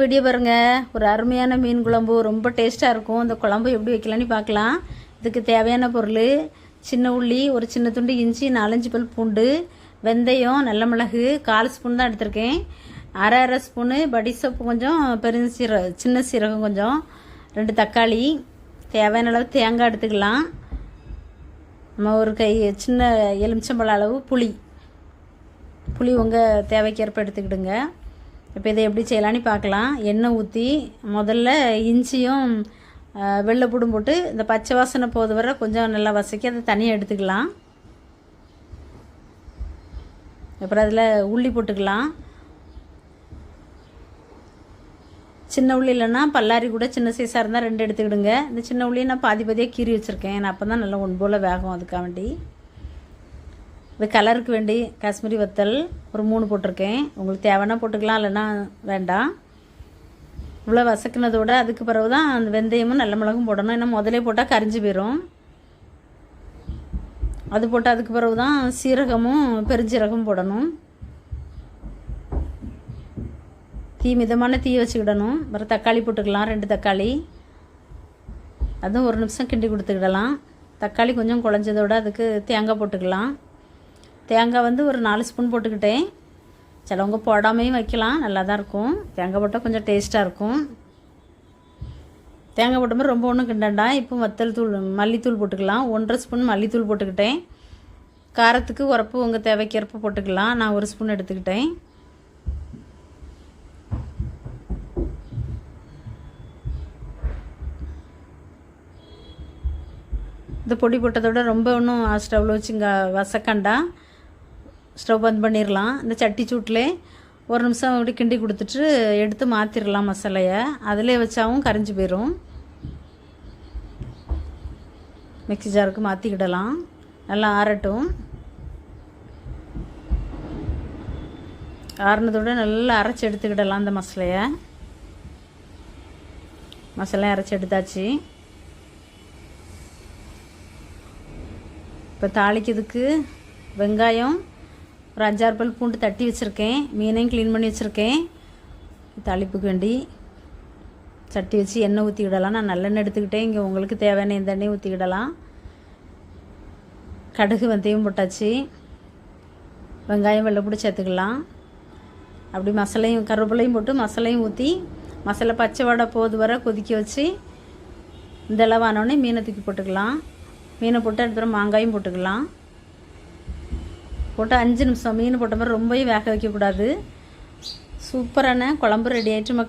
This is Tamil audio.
வீடியோ பாருங்கள். ஒரு அருமையான மீன் குழம்பு ரொம்ப டேஸ்ட்டாக இருக்கும். அந்த குழம்பு எப்படி வைக்கலான்னு பார்க்கலாம். இதுக்கு தேவையான பொருள்: சின்ன உள்ளி, ஒரு சின்ன துண்டு இஞ்சி, 4-5 பல் பூண்டு, வெந்தயம், நல்ல மிளகு 1/4 ஸ்பூன் தான் எடுத்திருக்கேன். அரை ஸ்பூனு படி சோப்பு, கொஞ்சம் சின்ன சீரகம் கொஞ்சம், 2 தக்காளி, தேவையான அளவு தேங்காய் எடுத்துக்கலாம். நம்ம ஒரு கை சின்ன எலுமிச்சம்பழம் அளவு புளி உங்கள் தேவைக்கேற்ப எடுத்துக்கிடுங்க. இப்போ இதை எப்படி செய்யலான்னு பார்க்கலாம். எண்ணெய் ஊற்றி முதல்ல இஞ்சியும் வெள்ளைப்பூடும் போட்டு இந்த பச்சை வாசனை போது வர கொஞ்சம் நல்லா வசக்கி அதை தனியாக எடுத்துக்கலாம். அப்புறம் அதில் உள்ளி போட்டுக்கலாம். சின்ன உள்ளி இல்லைன்னா பல்லாரி கூட சின்ன சைஸாக இருந்தால் 2 எடுத்துக்கிடுங்க. இந்த சின்ன உள்ளியை நான் பாதியாக கீறி வச்சுருக்கேன். நான் அப்போ தான் நல்லா ஒன்று போல் வேகும். அதுக்காக வேண்டி இது கலருக்கு வேண்டி காஷ்மீரி வத்தல் ஒரு 3 போட்டிருக்கேன். உங்களுக்கு தேவைன்னா போட்டுக்கலாம், இல்லைன்னா வேண்டாம். இவ்வளோ வசக்கினதோட அதுக்கு பிறகு தான் அந்த வெந்தயமும் நல்ல மிளகும் போடணும். ஏன்னா முதலே போட்டால் கரிஞ்சு போயிடும். அது போட்டால் அதுக்கு பிறகு தான் சீரகமும் பெருஞ்சீரகமும் போடணும். மிதமான தீ வச்சுக்கிடணும். அப்புறம் தக்காளி போட்டுக்கலாம், 2 தக்காளி. அதுவும் 1 நிமிஷம் கிண்டி கொடுத்துக்கிடலாம். தக்காளி கொஞ்சம் குழஞ்சதோடு அதுக்கு தேங்காய் போட்டுக்கலாம். தேங்காய் வந்து ஒரு 4 ஸ்பூன் போட்டுக்கிட்டேன். சிலவங்க போடாமையும் வைக்கலாம், நல்லா தான் இருக்கும். தேங்காய் போட்டால் கொஞ்சம் டேஸ்ட்டாக இருக்கும். தேங்காய் போட்ட மாதிரி ரொம்ப ஒன்றும் கிண்டண்டா. இப்போ மல்லித்தூள் போட்டுக்கலாம். 1.5 ஸ்பூன் மல்லித்தூள் போட்டுக்கிட்டேன். காரத்துக்கு உரப்பு உங்கள் தேவைக்கேற்ப போட்டுக்கலாம். நான் 1 ஸ்பூன் எடுத்துக்கிட்டேன். இந்த பொடி போட்டதோட ரொம்ப ஒன்றும் ஸ்டவ்வில் வச்சு இங்கே வசக்கண்டா. ஸ்டவ் பந்த் பண்ணிடலாம். இந்த சட்டி சூட்டிலே 1 நிமிஷம் அப்படி கிண்டி கொடுத்துட்டு எடுத்து மாற்றிடலாம் மசாலையை. அதிலே வச்சாவும் கரைஞ்சி போயிடும். மிக்ஸி ஜாருக்கு மாற்றிக்கிடலாம். நல்லா ஆறட்டும். ஆறுனதோடு நல்லா அரைச்சி எடுத்துக்கிடலாம். அந்த மசாலையை அரைச்சி எடுத்தாச்சு. இப்போ தாளிக்கிறதுக்கு வெங்காயம், ஒரு 5-6 பல் பூண்டு தட்டி வச்சுருக்கேன். மீனையும் க்ளீன் பண்ணி வச்சுருக்கேன். தாளிப்புக்கு வேண்டி சட்டி வச்சு எண்ணெய் ஊற்றிக்கிடலாம். நான் நல்லெண்ணெய் எடுத்துக்கிட்டேன். இங்கே உங்களுக்கு தேவையான இந்த எண்ணெய் ஊற்றிக்கிடலாம். கடுகு வெந்தயம் போட்டாச்சு. வெங்காயம் வெள்ளைப்பூடி சேர்த்துக்கலாம். அப்படி மசாலையும் கருவேப்பிலையும் போட்டு மசாலையும் ஊற்றி மசாலா பச்சை வடை போது வர கொதிக்க வச்சு இந்த அளவானோடனே மீனை தூக்கி போட்டுக்கலாம். மீனை போட்டு அடுத்த மாங்காயும் போட்டுக்கலாம். போட்டு 5 நிமிஷம் மீன் போட்ட மாதிரி ரொம்பவே வேக வைக்கக்கூடாது. சூப்பரான குழம்பு ரெடி ஆகிட்டு.